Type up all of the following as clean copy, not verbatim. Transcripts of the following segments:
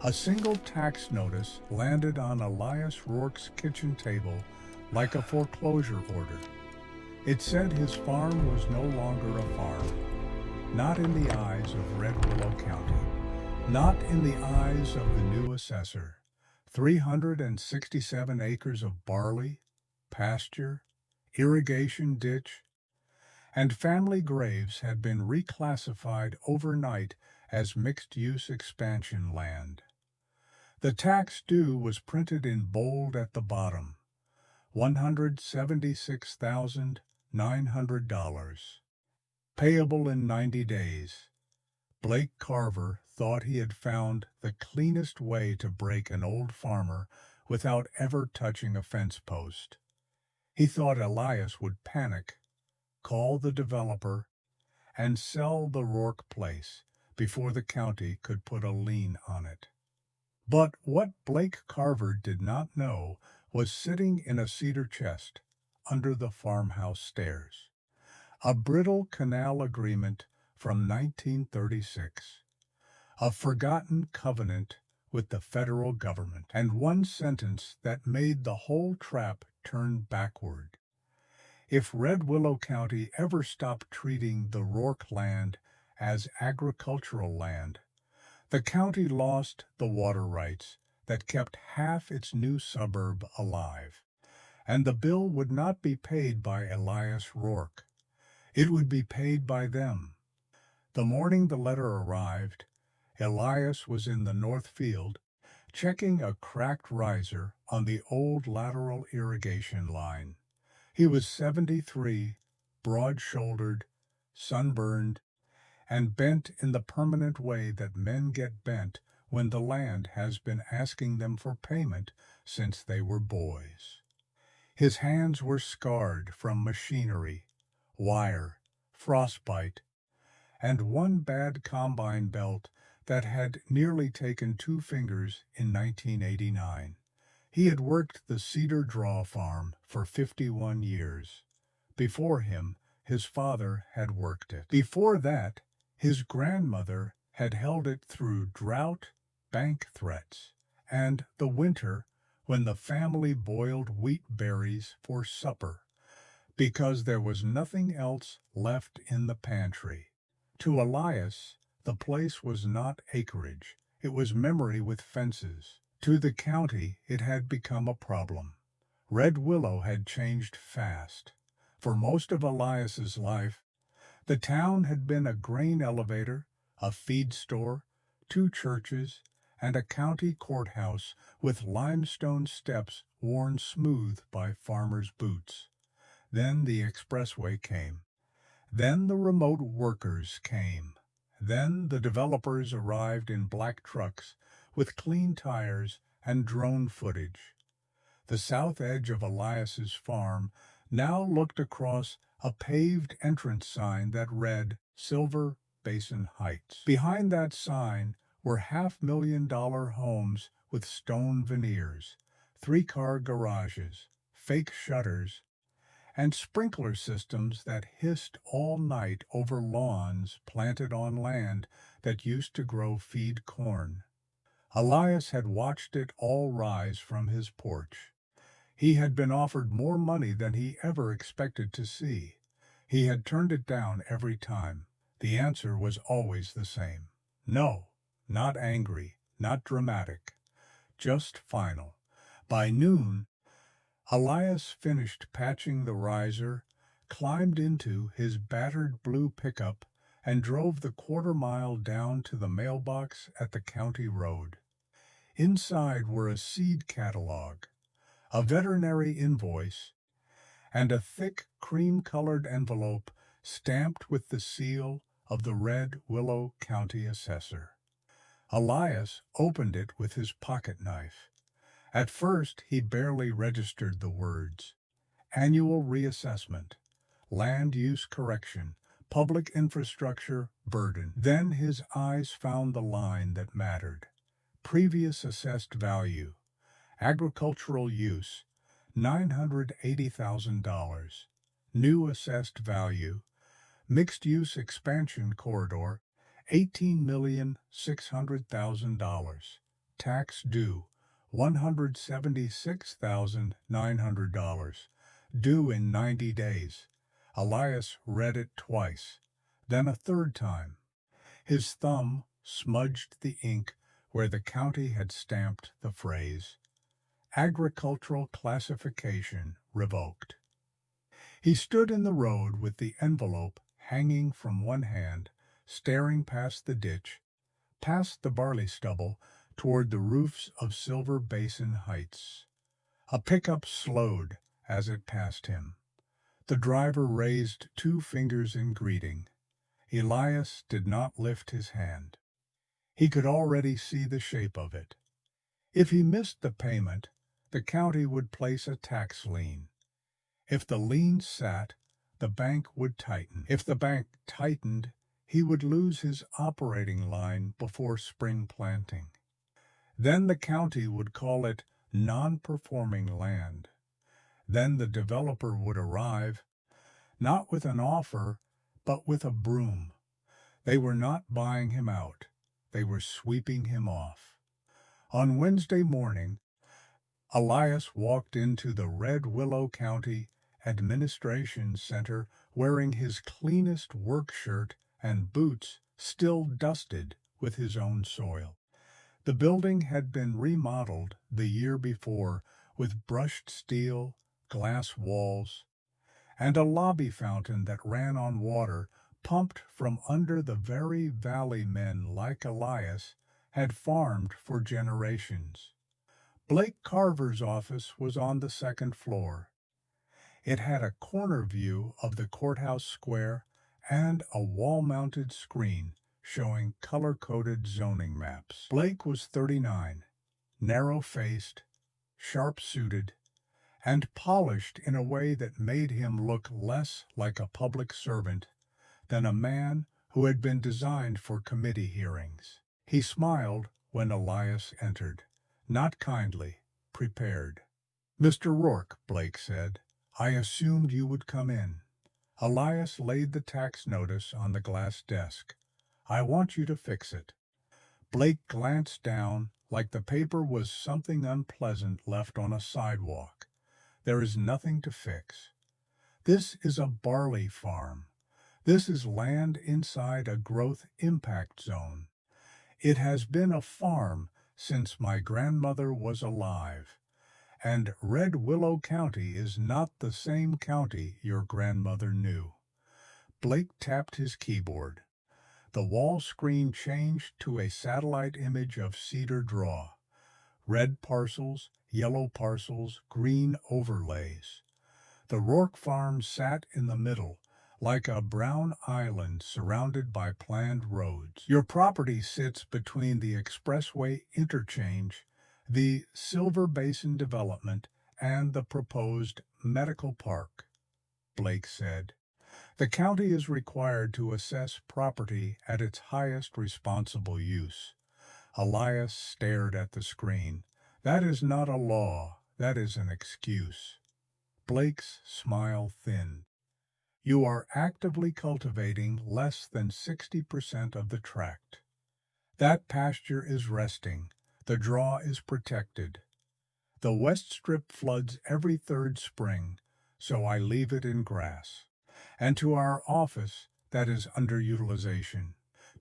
A single tax notice landed on Elias Rourke's kitchen table like a foreclosure order. It said his farm was no longer a farm, not in the eyes of Red Willow County, not in the eyes of the new assessor. 367 acres of barley, pasture, irrigation ditch, and family graves had been reclassified overnight as mixed-use expansion land. The tax due was printed in bold at the bottom, $176,900. Payable in 90 days. Blake Carver thought he had found the cleanest way to break an old farmer without ever touching a fence post. He thought Elias would panic, call the developer, and sell the Rourke place before the county could put a lien on it. But what Blake Carver did not know was sitting in a cedar chest under the farmhouse stairs. A brittle canal agreement from 1936, a forgotten covenant with the federal government, and one sentence that made the whole trap turn backward. If Red Willow County ever stopped treating the Rourke land as agricultural land, the county lost the water rights that kept half its new suburb alive, and the bill would not be paid by Elias Rourke. It would be paid by them. The morning the letter arrived, Elias was in the north field, checking a cracked riser on the old lateral irrigation line. He was 73, broad-shouldered, sunburned, and bent in the permanent way that men get bent when the land has been asking them for payment since they were boys. His hands were scarred from machinery, wire, frostbite, and one bad combine belt that had nearly taken 2 fingers in 1989. He had worked the Cedar Draw farm for 51 years. Before him, his father had worked it. Before that, his grandmother had held it through drought, bank threats, and the winter when the family boiled wheat berries for supper, because there was nothing else left in the pantry. To Elias, the place was not acreage, it was memory with fences. To the county, it had become a problem. Red Willow had changed fast. For most of Elias's life, the town had been a grain elevator, a feed store, 2 churches, and a county courthouse with limestone steps worn smooth by farmers' boots. Then the expressway came. Then the remote workers came. Then the developers arrived in black trucks with clean tires and drone footage. The south edge of Elias's farm now looked across a paved entrance sign that read Silver Basin Heights. Behind that sign were $500,000 homes with stone veneers, 3-car garages, fake shutters, and sprinkler systems that hissed all night over lawns planted on land that used to grow feed corn. Elias had watched it all rise from his porch. He had been offered more money than he ever expected to see. He had turned it down every time. The answer was always the same. No, not angry, not dramatic, just final. By noon, Elias finished patching the riser, climbed into his battered blue pickup, and drove the quarter-mile down to the mailbox at the county road. Inside were a seed catalog, a veterinary invoice, and a thick cream-colored envelope stamped with the seal of the Red Willow County assessor. Elias opened it with his pocket knife. At first, he barely registered the words: annual reassessment, land use correction, public infrastructure burden. Then his eyes found the line that mattered. Previous assessed value, agricultural use, $980,000. New assessed value, mixed-use expansion corridor, $18,600,000. Tax due, $176,900. Due in 90 days. Elias read it twice, then a third time. His thumb smudged the ink where the county had stamped the phrase, "Agricultural classification revoked." He stood in the road with the envelope hanging from one hand, staring past the ditch, past the barley stubble, toward the roofs of Silver Basin Heights. A pickup slowed as it passed him. The driver raised 2 fingers in greeting. Elias did not lift his hand. He could already see the shape of it. If he missed the payment, the county would place a tax lien. If the lien sat, the bank would tighten. If the bank tightened, he would lose his operating line before spring planting. Then the county would call it non-performing land. Then the developer would arrive, not with an offer, but with a broom. They were not buying him out. They were sweeping him off. On Wednesday morning, Elias walked into the Red Willow County Administration Center wearing his cleanest work shirt and boots still dusted with his own soil. The building had been remodeled the year before with brushed steel, glass walls, and a lobby fountain that ran on water pumped from under the very valley men like Elias had farmed for generations. Blake Carver's office was on the second floor. It had a corner view of the courthouse square and a wall-mounted screen showing color-coded zoning maps. Blake was 39, narrow-faced, sharp-suited, and polished in a way that made him look less like a public servant than a man who had been designed for committee hearings. He smiled when Elias entered, not kindly, prepared. "Mr. Rourke," Blake said, "I assumed you would come in." Elias laid the tax notice on the glass desk. "I want you to fix it." Blake glanced down like the paper was something unpleasant left on a sidewalk. "There is nothing to fix. This is a barley farm. This is land inside a growth impact zone. It has been a farm since my grandmother was alive. And Red Willow County is not the same county your grandmother knew." Blake tapped his keyboard. The wall screen changed to a satellite image of cedar draw. Red parcels, yellow parcels, green overlays. The Rourke farm sat in the middle, like a brown island surrounded by planned roads. Your property sits between the expressway interchange, the Silver Basin development, and the proposed medical park, Blake said. The county is required to assess property at its highest responsible use. Elias stared at the screen. "That is not a law. That is an excuse." Blake's smile thinned. "You are actively cultivating less than 60% of the tract. That pasture is resting. The draw is protected. The west strip floods every third spring, so I leave it in grass. And to our office, that is underutilization.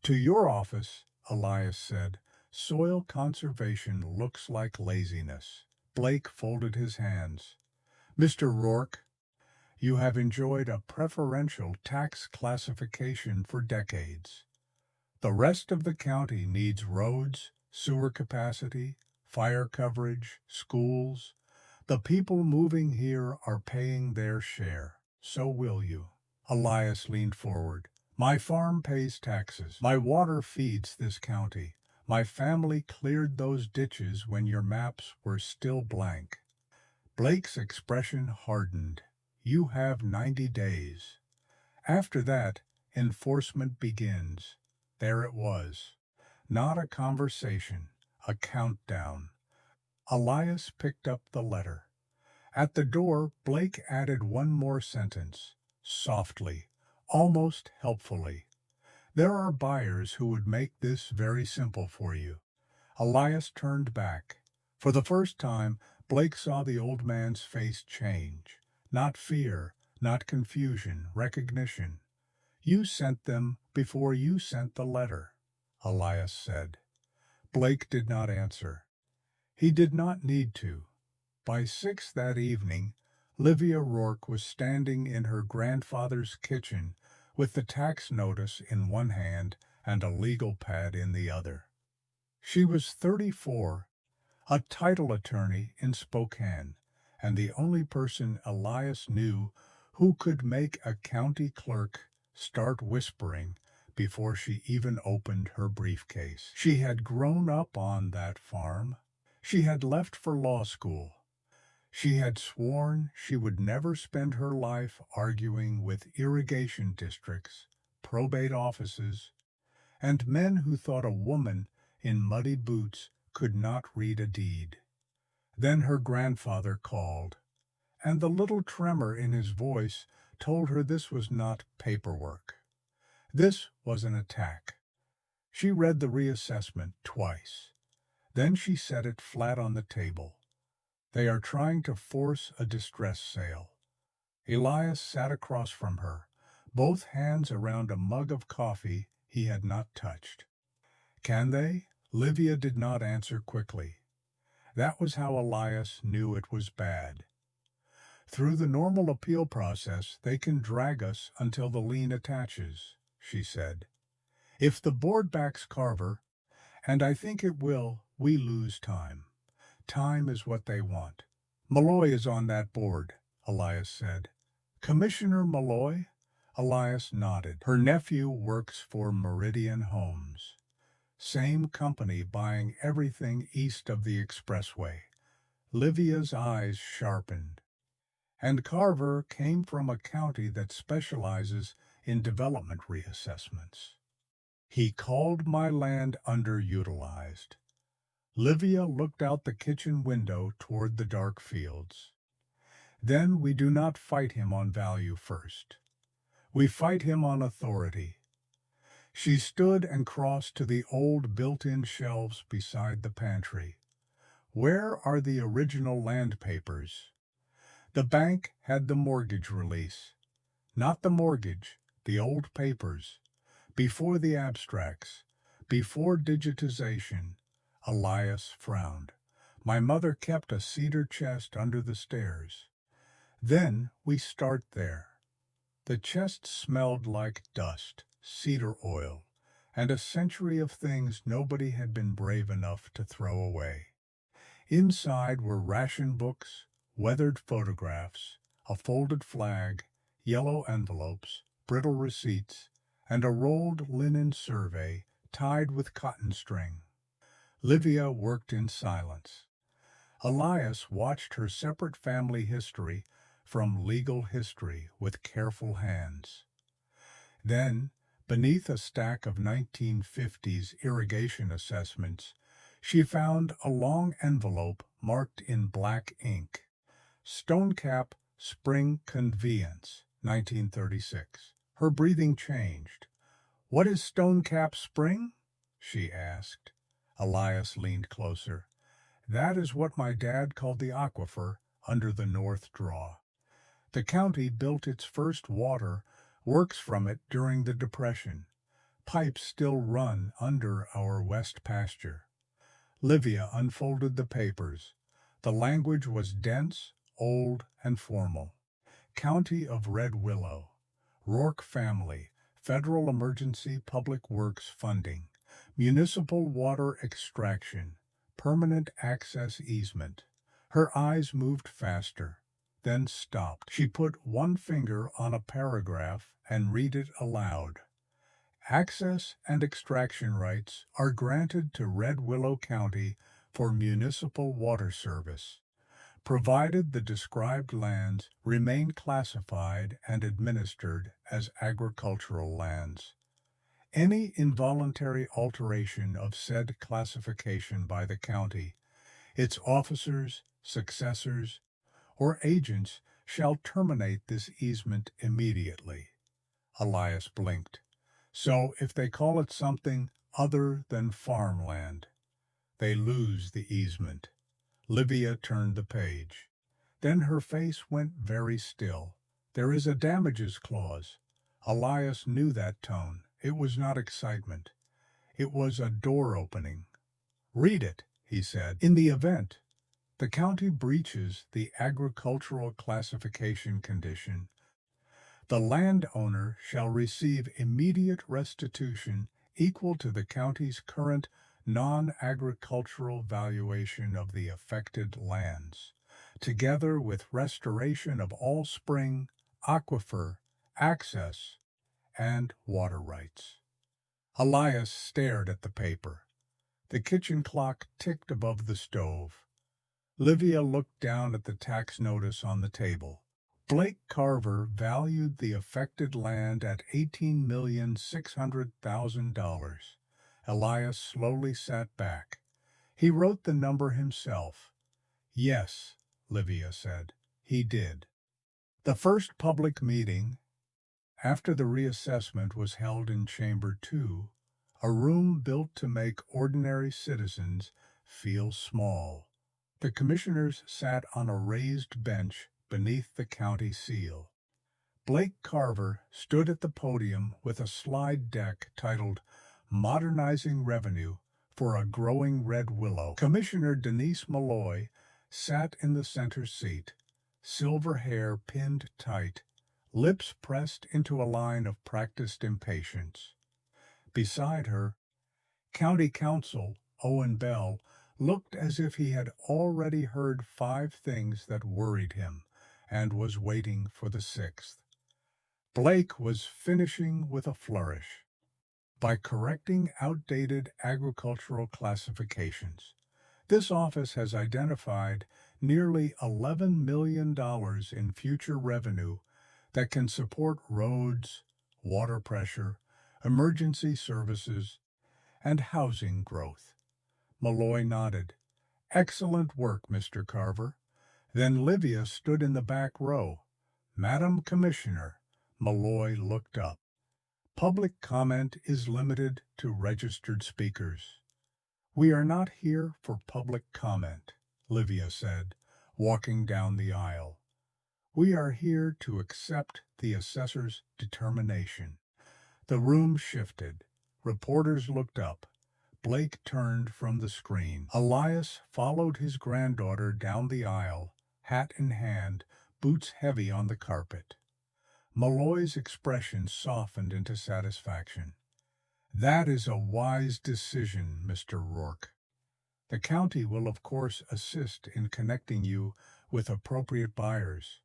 To your office," Elias said, "soil conservation looks like laziness." Blake folded his hands. "Mr. Rourke, you have enjoyed a preferential tax classification for decades. The rest of the county needs roads, sewer capacity, fire coverage, schools. The people moving here are paying their share. So will you." Elias leaned forward. "My farm pays taxes. My water feeds this county. My family cleared those ditches when your maps were still blank." Blake's expression hardened. "You have 90 days. After that, enforcement begins." There it was. Not a conversation, a countdown. Elias picked up the letter. At the door, Blake added one more sentence, softly, almost helpfully. "There are buyers who would make this very simple for you. Elias turned back. For the first time, Blake saw the old man's face change. Not fear, not confusion, recognition. "You sent them before you sent the letter," Elias said. Blake did not answer. He did not need to. By 6 that evening, Livia Rourke was standing in her grandfather's kitchen with the tax notice in one hand and a legal pad in the other. She was 34, a title attorney in Spokane, and the only person Elias knew who could make a county clerk start whispering before she even opened her briefcase. She had grown up on that farm. She had left for law school. She had sworn she would never spend her life arguing with irrigation districts, probate offices, and men who thought a woman in muddy boots could not read a deed. Then her grandfather called, and the little tremor in his voice told her this was not paperwork. This was an attack. She read the reassessment twice. Then she set it flat on the table. "They are trying to force a distress sale." Elias sat across from her, both hands around a mug of coffee he had not touched. "Can they?" Livia did not answer quickly. That was how Elias knew it was bad. "Through the normal appeal process, they can drag us until the lien attaches," she said. "If the board backs Carver, and I think it will, we lose time. Time is what they want." "Malloy is on that board," Elias said. "Commissioner Malloy?" Elias nodded. "Her nephew works for Meridian Homes. Same company buying everything east of the expressway." Livia's eyes sharpened. "And Carver came from a county that specializes in development reassessments. He called my land underutilized." Livia looked out the kitchen window toward the dark fields. "Then we do not fight him on value first. We fight him on authority." She stood and crossed to the old built-in shelves beside the pantry. "Where are the original land papers?" "The bank had the mortgage release." "Not the mortgage, the old papers. Before the abstracts, before digitization." Elias frowned. "My mother kept a cedar chest under the stairs. Then we start there." The chest smelled like dust, cedar oil, and a century of things nobody had been brave enough to throw away. Inside were ration books, weathered photographs, a folded flag, yellow envelopes, brittle receipts, and a rolled linen survey tied with cotton string. Livia worked in silence. Elias watched her separate family history from legal history with careful hands. Then, beneath a stack of 1950s irrigation assessments, she found a long envelope marked in black ink. "Stonecap Spring Conveyance, 1936. Her breathing changed. "What is Stonecap Spring?" she asked. Elias leaned closer. "That is what my dad called the aquifer under the North Draw. The county built its first water works from it during the Depression. Pipes still run under our west pasture." Livia unfolded the papers. The language was dense, old, and formal. "County of Red Willow. Rourke family. Federal Emergency Public Works funding. Municipal water extraction. Permanent access easement." Her eyes moved faster, then stopped. She put one finger on a paragraph and read it aloud. "Access and extraction rights are granted to Red Willow County for municipal water service, provided the described lands remain classified and administered as agricultural lands. Any involuntary alteration of said classification by the county, its officers, successors, or agents shall terminate this easement immediately." Elias blinked. "So if they call it something other than farmland?" They lose the easement. Livia turned the page. Then her face went very still. There is a damages clause. Elias knew that tone. It was not excitement. It was a door opening. Read it, he said. In the event the county breaches the agricultural classification condition, the landowner shall receive immediate restitution equal to the county's current non-agricultural valuation of the affected lands, together with restoration of all spring, aquifer, access, and water rights. Elias stared at the paper. The kitchen clock ticked above the stove. Livia looked down at the tax notice on the table. Blake Carver valued the affected land at $18,600,000. Elias slowly sat back. He wrote the number himself. Yes, Livia said, he did. The first public meeting after the reassessment was held in Chamber 2, a room built to make ordinary citizens feel small. The commissioners sat on a raised bench beneath the county seal. Blake Carver stood at the podium with a slide deck titled Modernizing Revenue for a Growing Red Willow. Commissioner Denise Malloy sat in the center seat, silver hair pinned tight, lips pressed into a line of practiced impatience. Beside her, County Counsel Owen Bell looked as if he had already heard 5 things that worried him and was waiting for the 6th. Blake was finishing with a flourish. By correcting outdated agricultural classifications, this office has identified nearly $11 million in future revenue that can support roads, water pressure, emergency services, and housing growth. Malloy nodded. Excellent work, Mr. Carver. Then Livia stood in the back row. Madam Commissioner, Malloy looked up. Public comment is limited to registered speakers. We are not here for public comment, Livia said, walking down the aisle. We are here to accept the assessor's determination. The room shifted. Reporters looked up. Blake turned from the screen. Elias followed his granddaughter down the aisle, hat in hand, boots heavy on the carpet. Malloy's expression softened into satisfaction. That is a wise decision, Mr. Rourke. The county will of course assist in connecting you with appropriate buyers.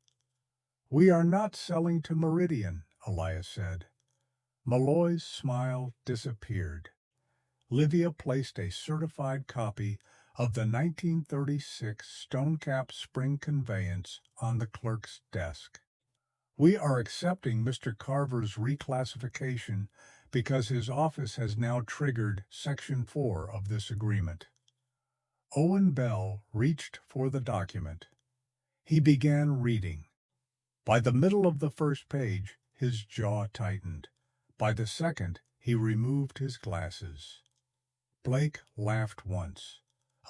We are not selling to Meridian, Elias said. Malloy's smile disappeared. Livia placed a certified copy of the 1936 Stonecap Spring conveyance on the clerk's desk. We are accepting Mr. Carver's reclassification because his office has now triggered Section 4 of this agreement. Owen Bell reached for the document. He began reading. By the middle of the first page, his jaw tightened. By the second, he removed his glasses. Blake laughed once.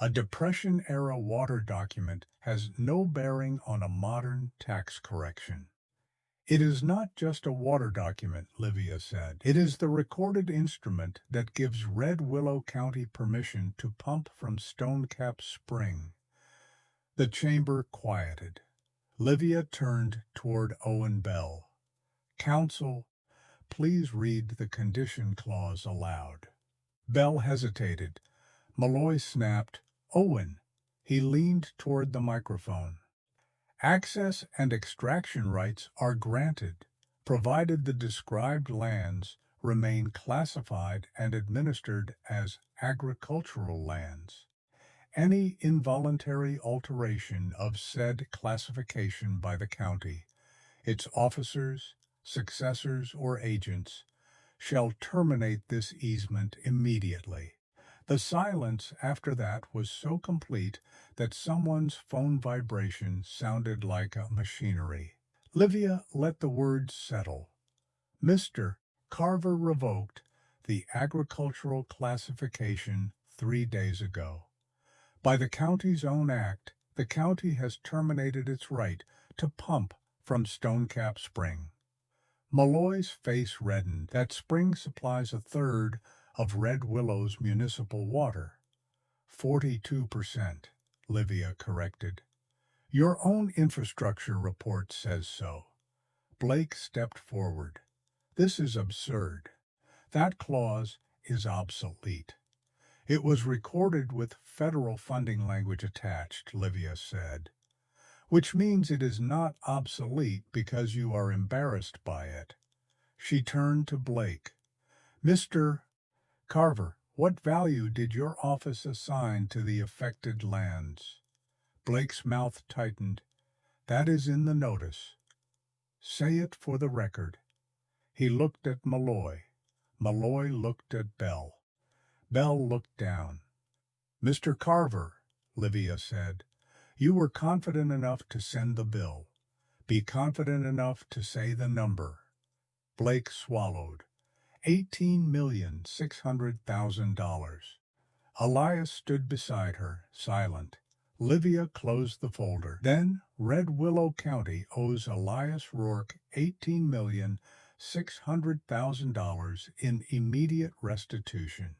A Depression-era water document has no bearing on a modern tax correction. It is not just a water document, Livia said. It is the recorded instrument that gives Red Willow County permission to pump from Stonecap Spring. The chamber quieted. Livia turned toward Owen Bell. Counsel, please read the condition clause aloud. Bell hesitated. Malloy snapped, Owen. He leaned toward the microphone. Access and extraction rights are granted, provided the described lands remain classified and administered as agricultural lands. Any involuntary alteration of said classification by the county, its officers, successors, or agents, shall terminate this easement immediately. The silence after that was so complete that someone's phone vibration sounded like a machinery. Livia let the words settle. Mr. Carver revoked the agricultural classification 3 days ago. By the county's own act, the county has terminated its right to pump from Stonecap Spring. Malloy's face reddened. That spring supplies a third of Red Willow's municipal water. 42%, Livia corrected. Your own infrastructure report says so. Blake stepped forward. This is absurd. That clause is obsolete. It was recorded with federal funding language attached, Livia said, which means it is not obsolete because you are embarrassed by it. She turned to Blake. Mr. Carver, what value did your office assign to the affected lands? Blake's mouth tightened. That is in the notice. Say it for the record. He looked at Malloy. Malloy looked at Bell. Bell looked down. Mr. Carver, Livia said, you were confident enough to send the bill. Be confident enough to say the number. Blake swallowed. $18,600,000. Elias stood beside her, silent. Livia closed the folder. Then Red Willow County owes Elias Rourke $18,600,000 in immediate restitution.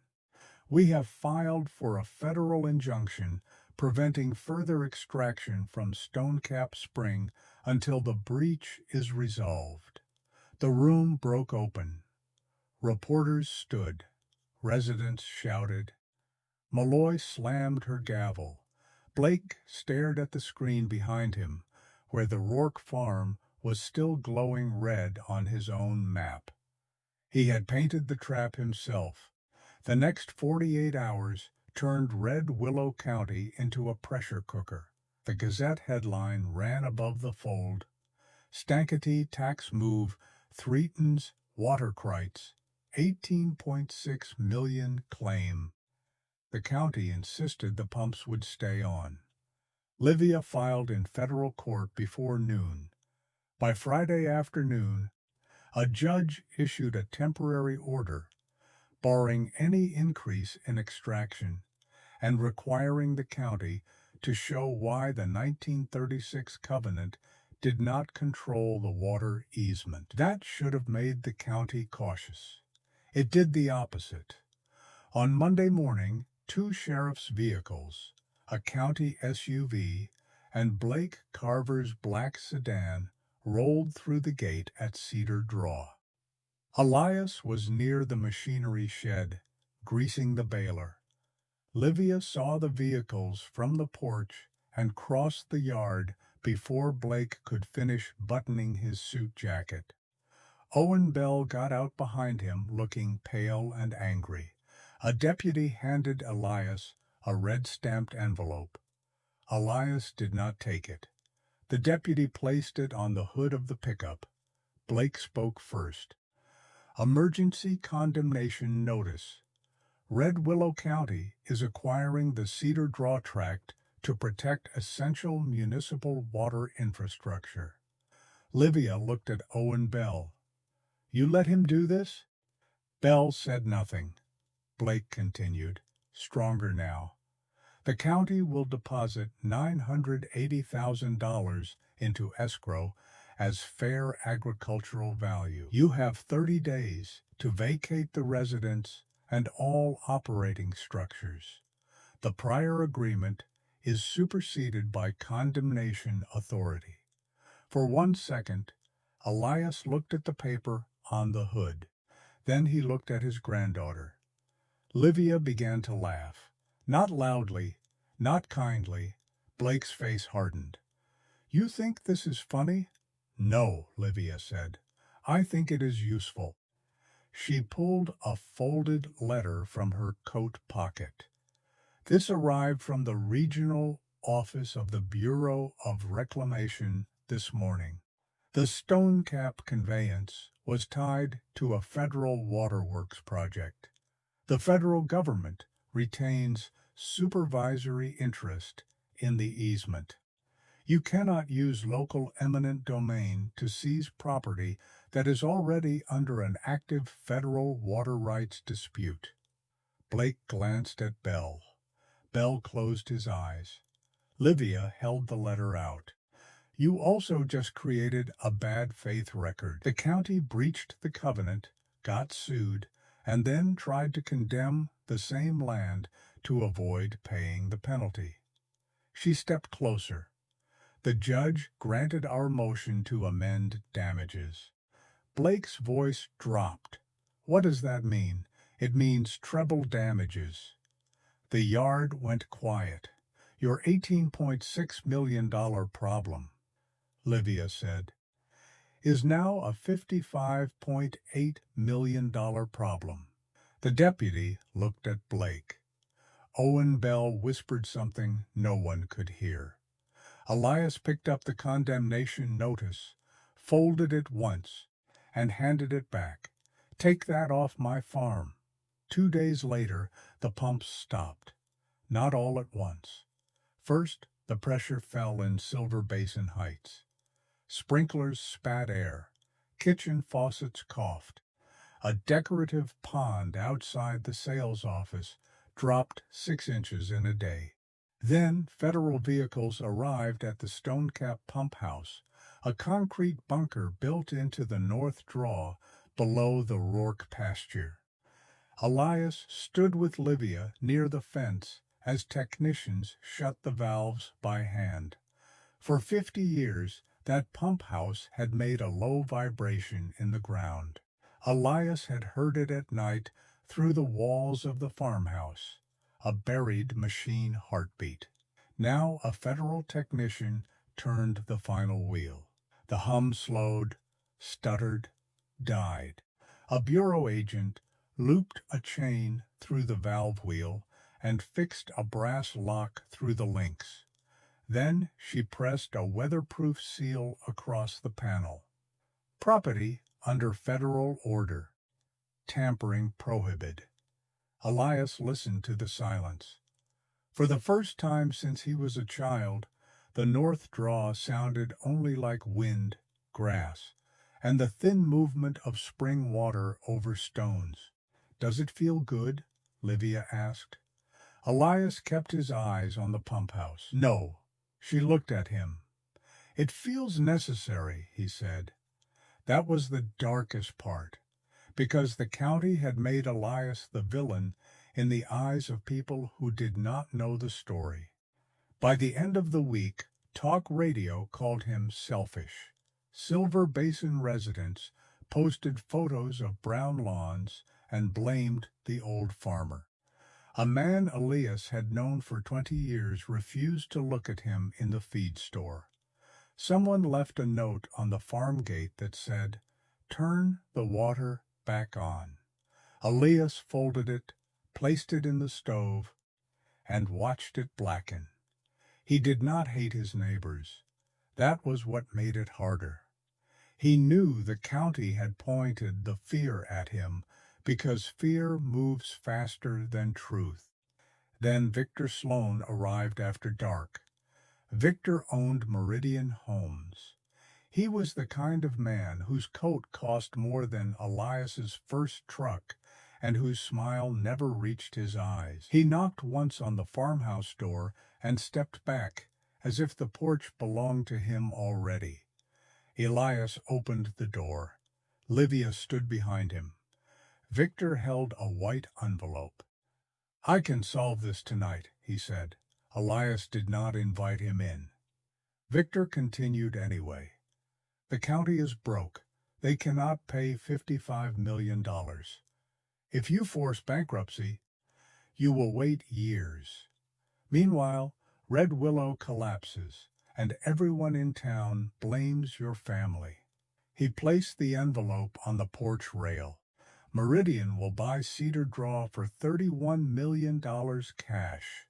We have filed for a federal injunction preventing further extraction from Stonecap Spring until the breach is resolved. The room broke open. Reporters stood. Residents shouted. Malloy slammed her gavel. Blake stared at the screen behind him, where the Rourke farm was still glowing red on his own map. He had painted the trap himself. The next 48 hours turned Red Willow County into a pressure cooker. The Gazette headline ran above the fold. Stankaty tax move threatens watercrites. 18.6 million claim. The county insisted the pumps would stay on. Livia filed in federal court before noon. By Friday afternoon, a judge issued a temporary order barring any increase in extraction and requiring the county to show why the 1936 covenant did not control the water easement. That should have made the county cautious. It did the opposite. On Monday morning, 2 sheriff's vehicles, a county SUV, and Blake Carver's black sedan rolled through the gate at Cedar Draw. Elias was near the machinery shed, greasing the baler. Livia saw the vehicles from the porch and crossed the yard before Blake could finish buttoning his suit jacket. Owen Bell got out behind him, looking pale and angry. A deputy handed Elias a red-stamped envelope. Elias did not take it. The deputy placed it on the hood of the pickup. Blake spoke first. Emergency condemnation notice. Red Willow County is acquiring the Cedar Draw tract to protect essential municipal water infrastructure. Livia looked at Owen Bell. You let him do this? Bell said nothing. Blake continued, stronger now. The county will deposit $980,000 into escrow as fair agricultural value. You have 30 days to vacate the residence and all operating structures. The prior agreement is superseded by condemnation authority. For 1 second, Elias looked at the paper on the hood. Then he looked at his granddaughter. Livia began to laugh. Not loudly, not kindly. Blake's face hardened. You think this is funny? No, Livia said. I think it is useful. She pulled a folded letter from her coat pocket. This arrived from the regional office of the Bureau of Reclamation this morning. The Stonecap conveyance was tied to a federal waterworks project. The federal government retains supervisory interest in the easement. You cannot use local eminent domain to seize property that is already under an active federal water rights dispute. Blake glanced at Bell. Bell closed his eyes. Livia held the letter out. You also just created a bad faith record. The county breached the covenant, got sued, and then tried to condemn the same land to avoid paying the penalty. She stepped closer. The judge granted our motion to amend damages. Blake's voice dropped. What does that mean? It means treble damages. The yard went quiet. Your $18.6 million problem, Livia said, is now a $55.8 million problem. The deputy looked at Blake. Owen Bell whispered something no one could hear. Elias picked up the condemnation notice, folded it once, and handed it back. Take that off my farm. 2 days later, the pumps stopped. Not all at once. First, the pressure fell in Silver Basin Heights. Sprinklers spat air. Kitchen faucets coughed. A decorative pond outside the sales office dropped 6 inches in a day. Then federal vehicles arrived at the Stonecap Pump House, a concrete bunker built into the north draw below the Rourke pasture. Elias stood with Livia near the fence as technicians shut the valves by hand. For 50 years, that pump house had made a low vibration in the ground. Elias had heard it at night through the walls of the farmhouse, a buried machine heartbeat. Now a federal technician turned the final wheel. The hum slowed, stuttered, died. A bureau agent looped a chain through the valve wheel and fixed a brass lock through the links. Then she pressed a weatherproof seal across the panel. Property under federal order. Tampering prohibited. Elias listened to the silence. For the first time since he was a child, the north draw sounded only like wind, grass, and the thin movement of spring water over stones. Does it feel good? Livia asked. Elias kept his eyes on the pump house. No. She looked at him. It feels necessary, he said. That was the darkest part, because the county had made Elias the villain in the eyes of people who did not know the story. By the end of the week, talk radio called him selfish. Silver Basin residents posted photos of brown lawns and blamed the old farmer. A man Elias had known for 20 years refused to look at him in the feed store. Someone left a note on the farm gate that said, "Turn the water back on." Elias folded it, placed it in the stove, and watched it blacken. He did not hate his neighbors. That was what made it harder. He knew the county had pointed the fear at him because fear moves faster than truth. Then Victor Sloan arrived after dark. Victor owned Meridian Homes. He was the kind of man whose coat cost more than Elias's first truck and whose smile never reached his eyes. He knocked once on the farmhouse door and stepped back, as if the porch belonged to him already. Elias opened the door. Livia stood behind him. Victor held a white envelope. "I can solve this tonight," he said. Elias did not invite him in. Victor continued anyway. "The county is broke. They cannot pay $55 million. If you force bankruptcy, you will wait years. Meanwhile, Red Willow collapses, and everyone in town blames your family." He placed the envelope on the porch rail. "Meridian will buy Cedar Draw for $31 million cash.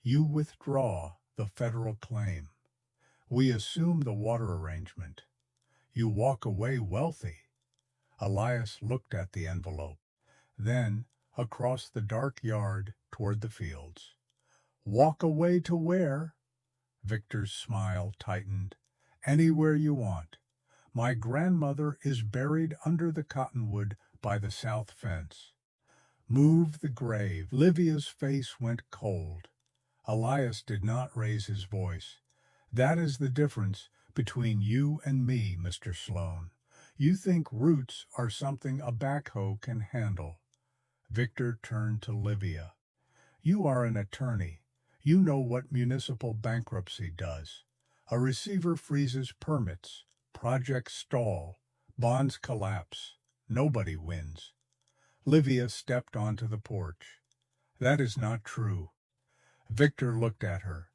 You withdraw the federal claim. We assume the water arrangement. You walk away wealthy." Elias looked at the envelope, then across the dark yard toward the fields. "Walk away to where?" Victor's smile tightened. "Anywhere you want. My grandmother is buried under the cottonwood by the south fence." "Move the grave." Livia's face went cold. Elias did not raise his voice. "That is the difference between you and me, Mr. Sloane. You think roots are something a backhoe can handle." Victor turned to Livia. "You are an attorney. You know what municipal bankruptcy does. A receiver freezes permits, projects stall, bonds collapse. Nobody wins." Livia stepped onto the porch. "That is not true." Victor looked at her.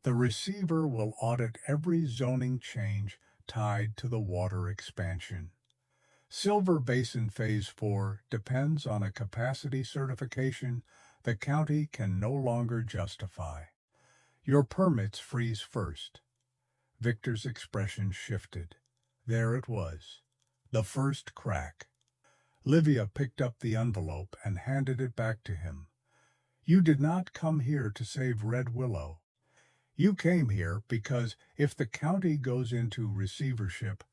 "The receiver will audit every zoning change tied to the water expansion. Silver Basin Phase 4 depends on a capacity certification the county can no longer justify. Your permits freeze first." Victor's expression shifted. There it was, the first crack. Livia picked up the envelope and handed it back to him. "You did not come here to save Red Willow. You came here because if the county goes into receivership,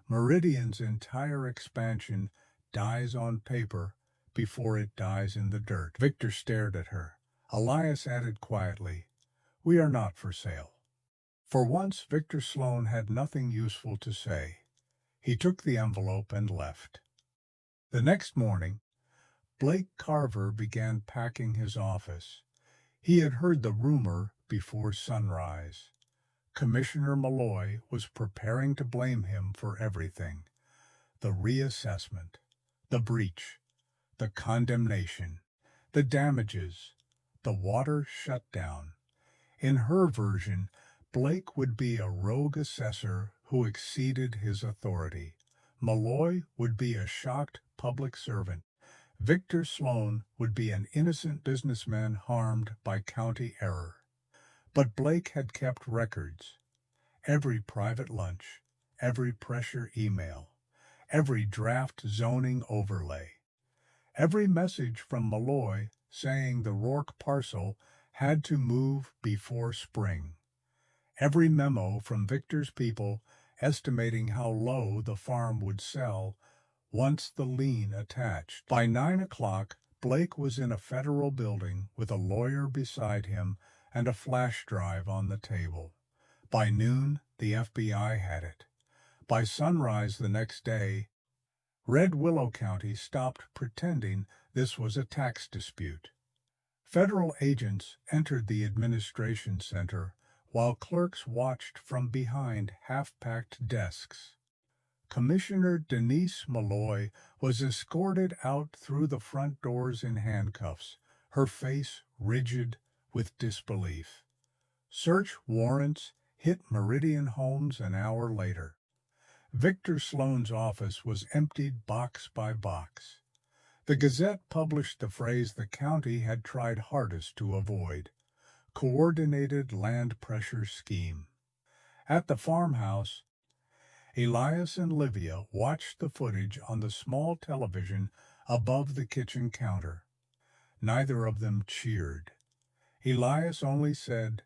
Meridian's entire expansion dies on paper before it dies in the dirt." Victor stared at her. Elias added quietly, "We are not for sale." For once, Victor Sloane had nothing useful to say. He took the envelope and left. The next morning, Blake Carver began packing his office. He had heard the rumor before sunrise. Commissioner Malloy was preparing to blame him for everything: the reassessment, the breach, the condemnation, the damages, the water shutdown. In her version, Blake would be a rogue assessor who exceeded his authority. Malloy would be a shocked public servant. Victor Sloane would be an innocent businessman harmed by county error. But Blake had kept records. Every private lunch, every pressure email, every draft zoning overlay, every message from Malloy saying the Rourke parcel had to move before spring, every memo from Victor's people estimating how low the farm would sell once the lien attached. By 9 o'clock, Blake was in a federal building with a lawyer beside him and a flash drive on the table. By noon, the FBI had it. By sunrise the next day, Red Willow County stopped pretending this was a tax dispute. Federal agents entered the administration center while clerks watched from behind half-packed desks. Commissioner Denise Malloy was escorted out through the front doors in handcuffs, her face rigid with disbelief. Search warrants hit Meridian homes an hour later. Victor Sloane's office was emptied box by box. The Gazette published the phrase the county had tried hardest to avoid: coordinated land pressure scheme. At the farmhouse, Elias and Livia watched the footage on the small television above the kitchen counter. Neither of them cheered. Elias only said,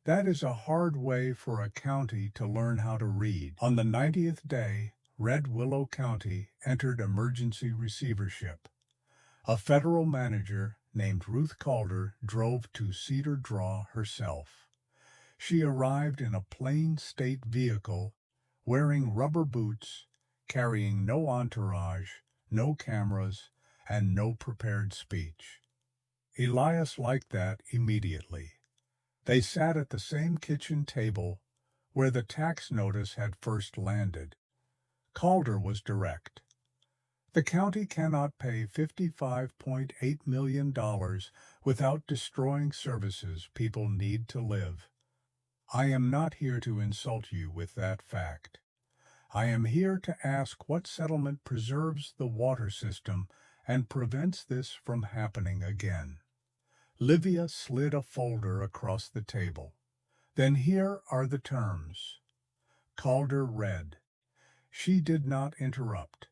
"That is a hard way for a county to learn how to read." On the 90th day, Red Willow County entered emergency receivership. A federal manager named Ruth Calder drove to Cedar Draw herself. She arrived in a plain state vehicle, wearing rubber boots, carrying no entourage, no cameras, and no prepared speech. Elias liked that immediately. They sat at the same kitchen table where the tax notice had first landed. Calder was direct. "The county cannot pay $55.8 million without destroying services people need to live. I am not here to insult you with that fact. I am here to ask what settlement preserves the water system and prevents this from happening again." Livia slid a folder across the table. "Then here are the terms." Calder read. She did not interrupt.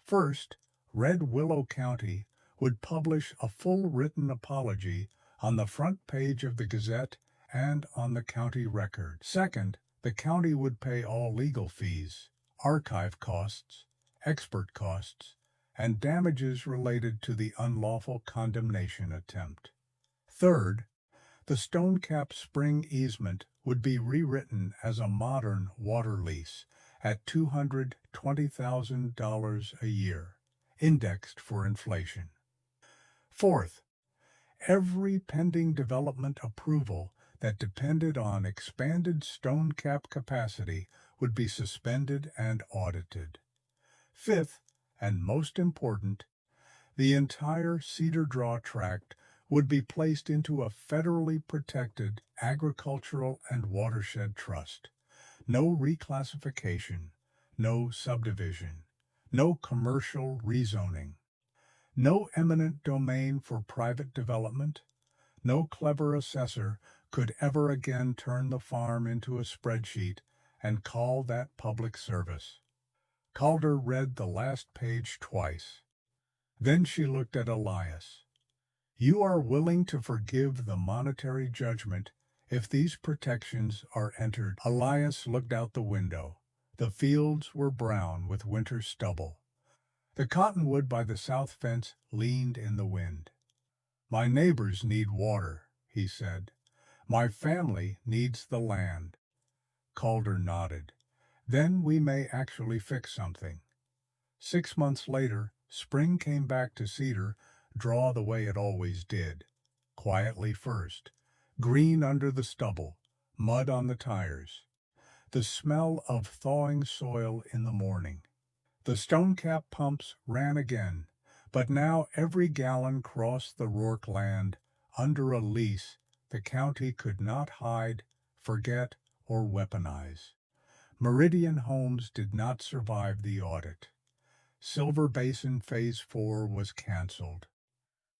First, Red Willow County would publish a full written apology on the front page of the Gazette and on the county record. Second, the county would pay all legal fees, archive costs, expert costs, and damages related to the unlawful condemnation attempt. Third, The Stonecap Spring easement would be rewritten as a modern water lease at $220,000 a year, indexed for inflation. Fourth, every pending development approval that depended on expanded Stonecap capacity would be suspended and audited. Fifth, and most important, the entire Cedar Draw tract would be placed into a federally protected agricultural and watershed trust. No reclassification, no subdivision, no commercial rezoning, no eminent domain for private development. No clever assessor could ever again turn the farm into a spreadsheet and call that public service. Calder read the last page twice. Then she looked at Elias. You are willing to forgive the monetary judgment if these protections are entered. Elias looked out the window. The fields were brown with winter stubble. The cottonwood by the south fence leaned in the wind. My neighbors need water, he said. My family needs the land. Calder nodded. Then we may actually fix something. 6 months later, spring came back to Cedar Draw the way it always did. Quietly first. Green under the stubble, mud on the tires. The smell of thawing soil in the morning. The Stonecap pumps ran again, but now every gallon crossed the Rourke land under a lease the county could not hide, forget, or weaponize. Meridian Homes did not survive the audit. Silver Basin Phase 4 was canceled.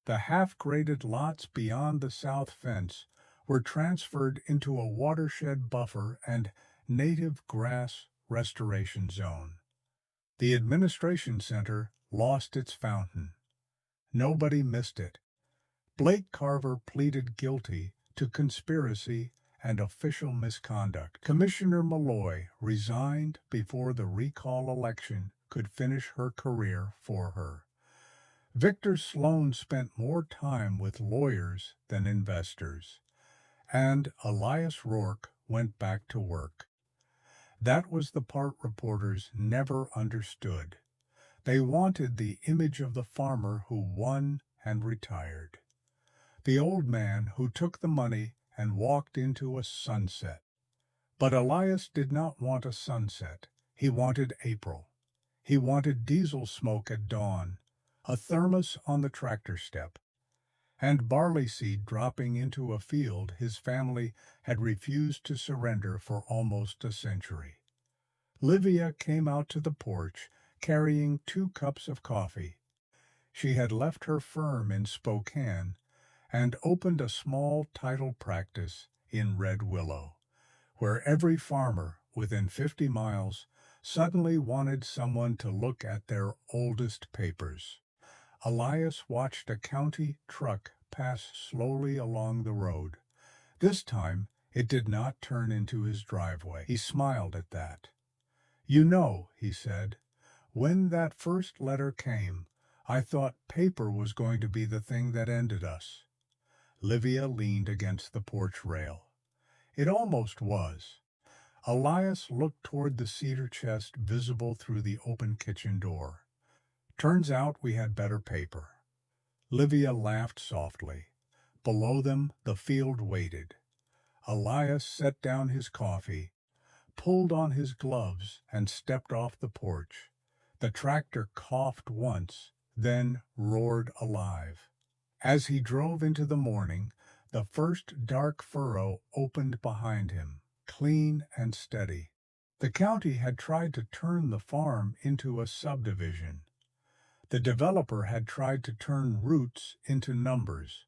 The half-graded lots beyond the south fence were transferred into a watershed buffer and native grass restoration zone. The administration center lost its fountain. Nobody missed it. Blake Carver pleaded guilty to conspiracy and official misconduct. Commissioner Malloy resigned before the recall election could finish her career for her. Victor Sloan spent more time with lawyers than investors, and Elias Rourke went back to work. That was the part reporters never understood. They wanted the image of the farmer who won and retired. The old man who took the money and walked into a sunset. But Elias did not want a sunset. He wanted April. He wanted diesel smoke at dawn, a thermos on the tractor step, and barley seed dropping into a field his family had refused to surrender for almost a century. Livia came out to the porch carrying 2 cups of coffee. She had left her firm in Spokane and opened a small title practice in Red Willow, where every farmer within 50 miles suddenly wanted someone to look at their oldest papers. Elias watched a county truck pass slowly along the road. This time, it did not turn into his driveway. He smiled at that. You know, he said, when that first letter came, I thought paper was going to be the thing that ended us. Livia leaned against the porch rail. It almost was. Elias looked toward the cedar chest visible through the open kitchen door. Turns out we had better paper. Livia laughed softly. Below them, the field waited. Elias set down his coffee, pulled on his gloves, and stepped off the porch. The tractor coughed once, then roared alive. As he drove into the morning, the first dark furrow opened behind him, clean and steady. The county had tried to turn the farm into a subdivision. The developer had tried to turn roots into numbers.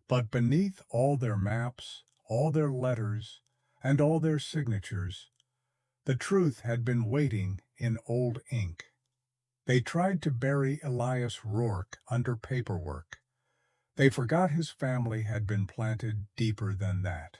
But beneath all their maps, all their letters, and all their signatures, the truth had been waiting in old ink. They tried to bury Elias Rourke under paperwork. They forgot his family had been planted deeper than that.